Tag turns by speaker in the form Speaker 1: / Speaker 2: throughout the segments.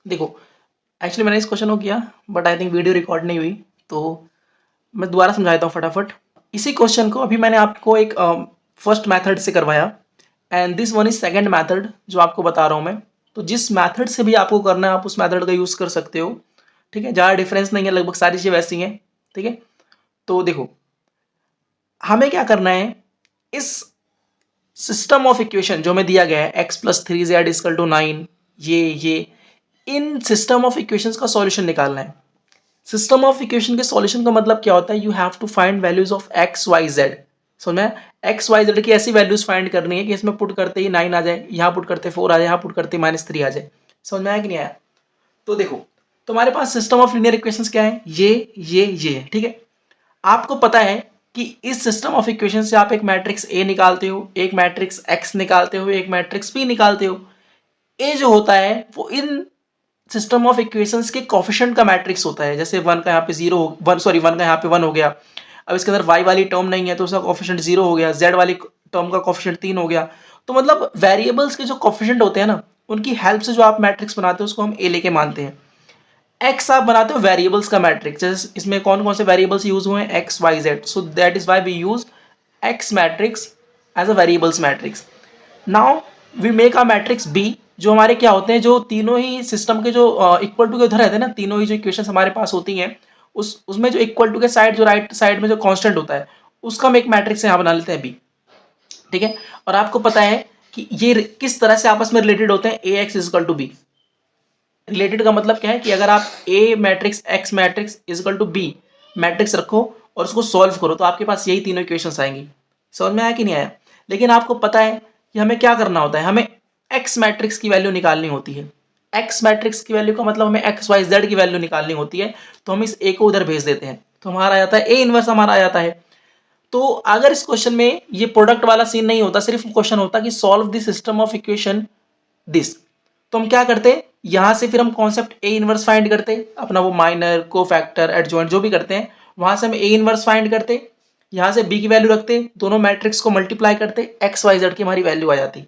Speaker 1: देखो, एक्चुअली मैंने इस क्वेश्चन को किया but I think video record नहीं हुई, तो मैं दोबारा समझा देता हूँ फटाफट। इसी क्वेश्चन को अभी मैंने आपको एक फर्स्ट मेथड से करवाया and this one is second method जो आपको बता रहा हूँ मैं। तो जिस मेथड से भी आपको करना है आप उस मेथड का यूज़ कर सकते हो, ठीक है। ज़्यादा डिफरेंस नहीं है, लगभग सारी चीज़ें वैसी हैं, ठीक है। तो देखो, हमें क्या करना है, इस सिस्टम ऑफ इक्वेशन जो हमें दिया गया है x plus three Z is equal to 9, ये इन सिस्टम ऑफ इक्वेशंस का सॉल्यूशन निकालना है। सिस्टम ऑफ इक्वेशन के सॉल्यूशन का मतलब क्या होता है, you have to find values of X Y Z. समझ में, एक्स वाई जेड की ऐसी वैल्यूज फाइंड करनी है कि इसमें पुट करते ही 9 आ जाए, यहाँ पुट करते 4 आ जाए, यहाँ पुट करते -3 आ जाए। समझ में आया कि नहीं आया? तो देखो, तुम्हारे पास सिस्टम ऑफ लीनियर इक्वेशंस क्या है, ये, ठीक है। आपको पता है कि इस सिस्टम ऑफ इक्वेशन से आप एक मैट्रिक्स ए निकालते हो, एक मैट्रिक्स एक्स निकालते हो, एक मैट्रिक्स पी निकालते हो। ए जो होता है वो इन सिस्टम ऑफ इक्वेशंस के कोफिशिएंट का मैट्रिक्स होता है। जैसे वन का यहाँ पे जीरो, वन का यहाँ पे 1 हो गया। अब इसके अंदर वाई वाली टर्म नहीं है तो उसका कोफिशिएंट 0 हो गया, जेड वाली टर्म का कोफिशिएंट 3 हो गया। तो मतलब वेरिएबल्स के जो कोफिशिएंट होते हैं ना, उनकी हेल्प से जो आप मैट्रिक्स बनाते हो उसको हम ए लेके मानते हैं। एक्स आप बनाते हो वेरिएबल्स का मैट्रिक्स, जैसे इसमें कौन कौन से वेरिएबल्स यूज हुए हैं, X Y Z, so that is why we use X matrix as a variables matrix. Now we make a matrix B, जो हमारे क्या होते हैं, जो तीनों ही सिस्टम के जो इक्वल टू के उधर रहते हैं ना, तीनों ही जो इक्वेशंस हमारे पास होती हैं, उसमें जो इक्वल टू के साइड, जो राइट साइड में जो कांस्टेंट होता है, उसका हम एक मैट्रिक्स यहाँ बना लेते हैं बी, ठीक है। और आपको पता है कि ये किस तरह से आपस में रिलेटेड होते हैं, A X equal to B. Related का मतलब क्या है कि अगर आप A matrix X matrix equal to B matrix रखो और उसको सॉल्व करो तो आपके पास यही तीनों इक्वेशंस आएंगी। समझ में आया कि नहीं आया? लेकिन आपको पता है कि हमें क्या करना होता है, हमें एक्स मैट्रिक्स की वैल्यू निकालनी होती है। एक्स मैट्रिक्स की वैल्यू का मतलब हमें एक्स वाई जेड की वैल्यू निकालनी होती है। तो हम इस ए को उधर भेज देते हैं तो हमारा आ जाता है ए इनवर्स, हमारा आ जाता है। तो अगर इस क्वेश्चन में ये प्रोडक्ट वाला सीन नहीं होता, सिर्फ क्वेश्चन होता कि solve the system of equation this, तो हम क्या करते, यहां से फिर हम कॉन्सेप्ट ए इनवर्स फाइंड करते, अपना वो माइनर को फैक्टर एडजॉइंट जो भी करते हैं, वहां से हम ए इनवर्स फाइंड करते, यहां से बी की वैल्यू रखते, दोनों मैट्रिक्स को मल्टीप्लाई करते, एक्स वाई जेड की हमारी वैल्यू आ जाती।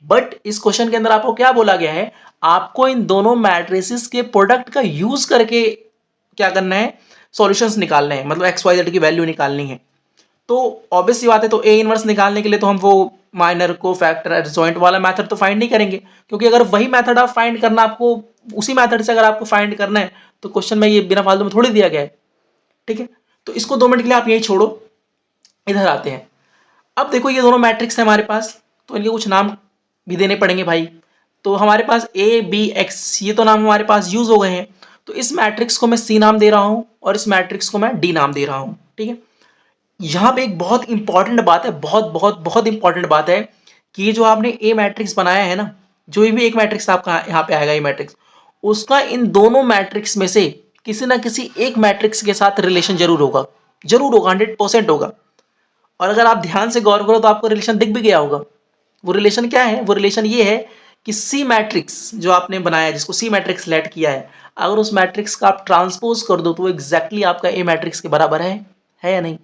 Speaker 1: बट इस क्वेश्चन के अंदर आपको क्या बोला गया है, आपको इन दोनों मैट्रिसेस के प्रोडक्ट का यूज करके क्या करना है, सॉल्यूशंस निकालने हैं, मतलब एक्स वाई जेड की वैल्यू निकालनी है। तो ऑब्वियस सी बात है, तो ए इनवर्स निकालने के लिए तो हम वो माइनर को फैक्टर एडजॉइंट वाला मेथड तो फाइंड नहीं करेंगे, क्योंकि अगर वही मेथड आप फाइंड करना, आपको उसी मेथड से अगर आपको फाइंड करना है तो क्वेश्चन में ये बिना फालतू में थोड़ी दिया गया है, ठीक है। तो इसको 2 मिनट के लिए आप यही छोड़ो, इधर आते हैं। अब देखो, ये दोनों मैट्रिक्स है हमारे पास, तो इनके कुछ नाम भी देने पड़ेंगे भाई। तो हमारे पास ए बी एक्स, ये तो नाम हमारे पास यूज हो गए हैं। तो इस मैट्रिक्स को मैं सी नाम दे रहा हूं और इस मैट्रिक्स को मैं डी नाम दे रहा हूं, ठीक है। यहां पे एक बहुत इंपॉर्टेंट बात है, बहुत बहुत बहुत इंपॉर्टेंट बात है कि ये जो आपने ए मैट्रिक्स बनाया है ना, जो भी एक मैट्रिक्स आपका यहाँ पे आएगा, ये मैट्रिक्स, उसका इन दोनों मैट्रिक्स में से किसी ना किसी एक मैट्रिक्स के साथ रिलेशन जरूर होगा, जरूर होगा, 100% होगा। और अगर आप ध्यान से गौर करो तो आपको रिलेशन दिख भी गया होगा। वो रिलेशन क्या है, वो रिलेशन ये है कि सी मैट्रिक्स जो आपने बनाया, जिसको सी मैट्रिक्स लेट किया है, अगर उस मैट्रिक्स का आप ट्रांसपोज कर दो तो वो एग्जैक्टली आपका ए मैट्रिक्स के बराबर है या नहीं?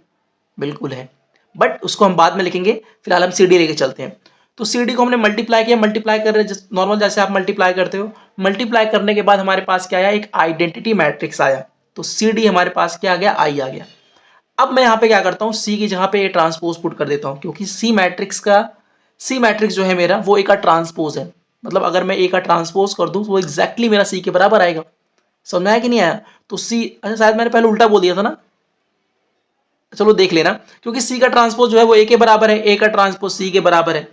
Speaker 1: बिल्कुल है। बट उसको हम बाद में लिखेंगे, फिलहाल हम सी डी लेके चलते हैं। तो सी डी को हमने मल्टीप्लाई किया, मल्टीप्लाई कर रहे नॉर्मल जैसे आप मल्टीप्लाई करते हो। मल्टीप्लाई करने के बाद हमारे पास क्या आया, एक आइडेंटिटी मैट्रिक्स आया। तो सी डी हमारे पास क्या आ गया, आई आ गया। अब मैं यहाँ पे क्या करता हूँ, सी की जगह पे ए ट्रांसपोज पुट कर देता हूँ, क्योंकि सी मैट्रिक्स जो है मेरा, वो ए का ट्रांसपोज है। मतलब अगर मैं ए का ट्रांसपोज कर दूँ तो वो एग्जैक्टली मेरा सी के बराबर आएगा। समझ में आया कि नहीं आया? तो सी, अच्छा शायद मैंने पहले उल्टा बोल दिया था ना, चलो देख लेना। क्योंकि सी का ट्रांसपोज जो है वो ए के बराबर है, ए का ट्रांसपोज सी के बराबर है।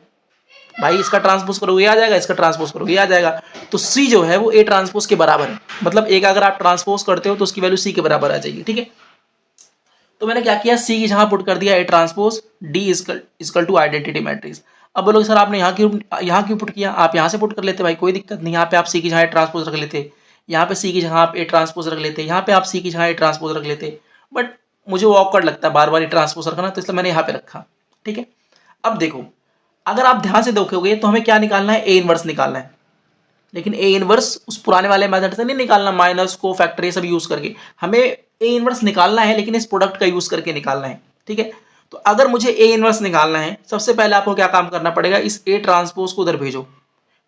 Speaker 1: भाई इसका ट्रांसपोज करोगे आ जाएगा, इसका ट्रांसपोज करोगे आ जाएगा। तो सी जो है वो ए ट्रांसपोज के बराबर है, मतलब ए का अगर आप ट्रांसपोज करते हो तो उसकी वैल्यू सी के बराबर आ जाएगी, ठीक है। तो मैंने क्या किया, सी की जहां पुट कर दिया A transpose D is equal to identity matrix. अब बोलोगे सर आपने यहाँ क्यों पुट किया, आप यहाँ से पुट कर लेते भाई, कोई दिक्कत नहीं। यहाँ पे आप सी की जगह ए ट्रांसपोज रख लेते, यहाँ पे सी की जगह आप ए ट्रांसपोज रख लेते, यहाँ पे आप सी की जगह ए ट्रांसपोज रख लेते। बट मुझे वो ऑकवर्ड लगता है बार बार ट्रांसपोज रखना, तो इसलिए मैंने यहाँ पे रखा, ठीक है। अब देखो, अगर आप ध्यान से देखोगे तो हमें क्या निकालना है, ए इनवर्स निकालना है। लेकिन ए इनवर्स उस पुराने वाले मेथड से नहीं निकालना, माइनस को फैक्टर ये सब यूज करके। हमें ए इनवर्स निकालना है, लेकिन इस प्रोडक्ट का यूज करके निकालना है, ठीक है। तो अगर मुझे ए इनवर्स निकालना है, सबसे पहले आपको क्या काम करना पड़ेगा, इस ए ट्रांसपोज को उधर भेजो।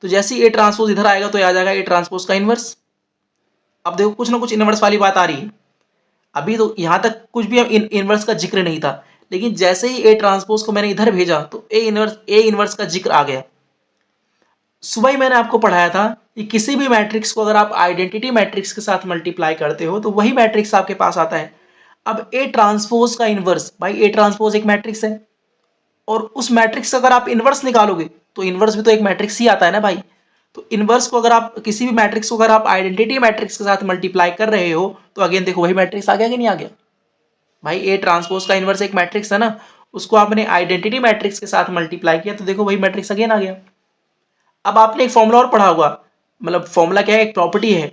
Speaker 1: तो जैसे ही ए ट्रांसपोज इधर आएगा तो आ जाएगा ए ट्रांसपोज का इनवर्स। अब देखो कुछ ना कुछ इनवर्स वाली बात आ रही है। अभी तो यहां तक कुछ भी इनवर्स का जिक्र नहीं था, लेकिन जैसे ही ए ट्रांसपोज को मैंने इधर भेजा तो ए इनवर्स का जिक्र आ गया। सुबह ही मैंने आपको पढ़ाया था कि किसी भी मैट्रिक्स को अगर आप आइडेंटिटी मैट्रिक्स के साथ मल्टीप्लाई करते हो तो वही मैट्रिक्स आपके पास आता है। अब ए ट्रांसपोज का इनवर्स, भाई ए ट्रांसपोज एक मैट्रिक्स है और उस मैट्रिक्स का अगर आप इनवर्स निकालोगे तो इनवर्स भी तो एक मैट्रिक्स ही आता है ना भाई। तो इनवर्स को अगर आप किसी भी मैट्रिक्स को अगर आप आइडेंटिटी मैट्रिक्स के साथ मल्टीप्लाई कर रहे हो तो अगेन देखो वही मैट्रिक्स आ गया कि नहीं आ गया। भाई ए ट्रांसपोज का इनवर्स एक मैट्रिक्स है ना, उसको आपने आइडेंटिटी मैट्रिक्स के साथ मल्टीप्लाई किया तो देखो वही मैट्रिक्स अगेन आ गया। अब आपने एक फॉर्मूला और पढ़ा होगा, मतलब फॉर्मूला क्या है, एक प्रॉपर्टी है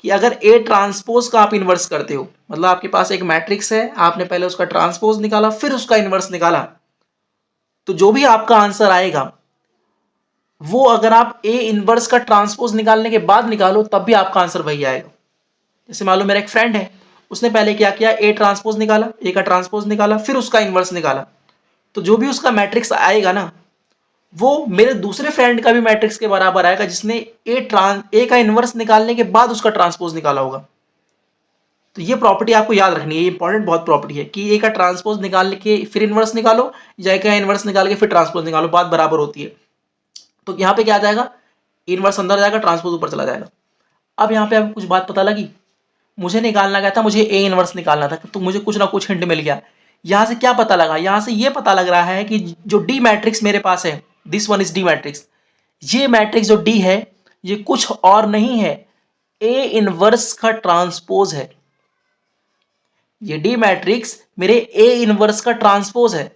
Speaker 1: कि अगर ए ट्रांसपोज का आप इनवर्स करते हो, मतलब आपके पास एक मैट्रिक्स है, आपने पहले उसका ट्रांसपोज निकाला फिर उसका इनवर्स निकाला, तो जो भी आपका आंसर आएगा वो अगर आप ए इनवर्स का ट्रांसपोज निकालने के बाद निकालो तब भी आपका आंसर वही आएगा। जैसे मान लो मेरा एक फ्रेंड है, उसने पहले क्या किया, ए ट्रांसपोज निकाला, ए का ट्रांसपोज निकाला फिर उसका इनवर्स निकाला, तो जो भी उसका मैट्रिक्स आएगा ना वो मेरे दूसरे फ्रेंड का भी मैट्रिक्स के बराबर आएगा जिसने ए का इनवर्स निकालने के बाद उसका ट्रांसपोज निकाला होगा। तो ये प्रॉपर्टी आपको याद रखनी है, ये इंपॉर्टेंट बहुत प्रॉपर्टी है कि ए का ट्रांसपोज निकाल के फिर इनवर्स निकालो या ए का इनवर्स निकाल के फिर ट्रांसपोज निकालो, बात बराबर होती है। तो यहाँ पे क्या आ जाएगा, इनवर्स अंदर जाएगा, ट्रांसपोज ऊपर चला जाएगा। अब यहाँ पे आपको कुछ बात पता लगी, मुझे निकालना क्या था, मुझे ए इनवर्स निकालना था, तो मुझे कुछ ना कुछ हिंट मिल गया। यहाँ से क्या पता लगा, यहाँ से ये पता लग रहा है कि जो डी मैट्रिक्स मेरे पास है, this one is D matrix, ये मैट्रिक्स जो डी है ये कुछ और नहीं है, ए इनवर्स का ट्रांसपोज है। ये डी मैट्रिक्स मेरे ए इनवर्स का ट्रांसपोज है।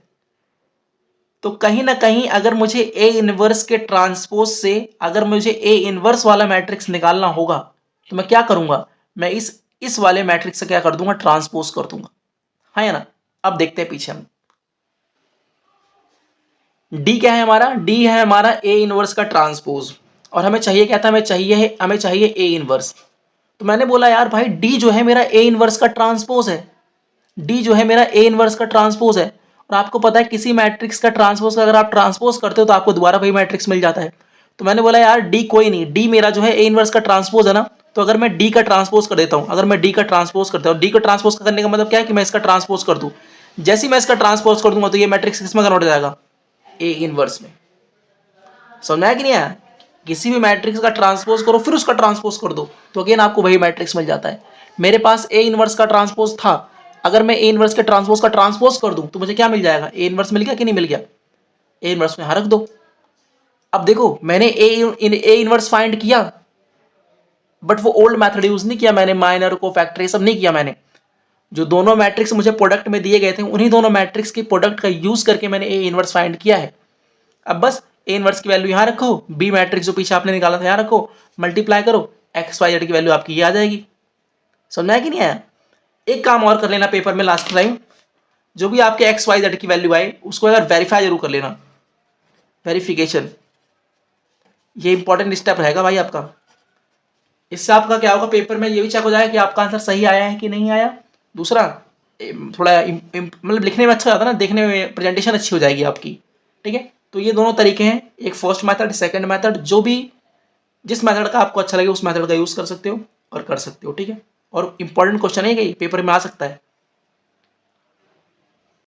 Speaker 1: तो कहीं ना कहीं अगर मुझे ए इनवर्स के ट्रांसपोज से अगर मुझे ए इनवर्स वाला मैट्रिक्स निकालना होगा तो मैं क्या करूंगा, मैं इस वाले मैट्रिक्स से क्या कर दूंगा, ट्रांसपोज कर दूंगा, है ना। अब देखते हैं पीछे हम, डी क्या है हमारा, डी है हमारा ए इनवर्स का ट्रांसपोज, और हमें चाहिए क्या था, हमें चाहिए ए इनवर्स। तो मैंने बोला यार भाई डी जो है मेरा ए इनवर्स का ट्रांसपोज है, डी जो है मेरा ए इनवर्स का ट्रांसपोज है। और आपको पता है किसी मैट्रिक्स का ट्रांसपोज का अगर आप ट्रांसपोज करते हो तो आपको दोबारा वही मैट्रिक्स मिल जाता है। तो मैंने बोला यार डी कोई नहीं, डी मेरा जो है ए इनवर्स का ट्रांसपोज है ना, तो अगर मैं डी का ट्रांसपोज कर देता हूं, अगर मैं डी का ट्रांसपोज करता हूं, डी का ट्रांसपोज करने का मतलब क्या है कि मैं इसका ट्रांसपोज कर दूं। जैसे ही मैं इसका ट्रांसपोज कर दूंगा तो ये मैट्रिक्स किसमें कन्वर्ट हो जाएगा, ए इनवर्स में। समझ आया कि नहीं आया, किसी भी मैट्रिक्स का ट्रांसपोज करो फिर उसका ट्रांसपोज कर दो तो अगेन आपको वही मैट्रिक्स मिल जाता है। मेरे पास ए इनवर्स का ट्रांसपोज था, अगर मैं ए इनवर्स के ट्रांसपोज का ट्रांसपोज कर दूं तो मुझे क्या मिल जाएगा, ए इनवर्स मिल गया कि नहीं मिल गया, ए इनवर्स में यहां रख दो। अब देखो मैंने ए इनवर्स फाइंड किया बट वो ओल्ड मेथड यूज नहीं किया मैंने, माइनर को फैक्टर ये सब नहीं किया मैंने। जो दोनों मैट्रिक्स मुझे प्रोडक्ट में दिए गए थे उन्हीं दोनों मैट्रिक्स के प्रोडक्ट का यूज करके मैंने ए इनवर्स फाइंड किया है। अब बस ए इनवर्स की वैल्यू यहां रखो, बी मैट्रिक्स जो पीछे आपने निकाला था यहां रखो, मल्टीप्लाई करो, एक्स वाई जेड की वैल्यू आपकी ये आ जाएगी। समझा कि नहीं आया। एक काम और कर लेना पेपर में लास्ट टाइम, जो भी आपके एक्स वाई जेड की वैल्यू आए उसको अगर वेरीफाई जरूर कर लेना, वेरिफिकेशन, ये इंपॉर्टेंट स्टेप रहेगा भाई आपका। इससे आपका क्या होगा, पेपर में ये भी चेक हो जाएगा कि आपका आंसर सही आया है कि नहीं आया। दूसरा थोड़ा मतलब लिखने में अच्छा जाता है ना, देखने में प्रेजेंटेशन अच्छी हो जाएगी आपकी, ठीक है। तो ये दोनों तरीके हैं, एक फर्स्ट मेथड, सेकंड मेथड, जो भी जिस मेथड का आपको अच्छा लगे उस मेथड का यूज कर सकते हो और कर सकते हो, ठीक है। और इंपॉर्टेंट क्वेश्चन है कि पेपर में आ सकता है।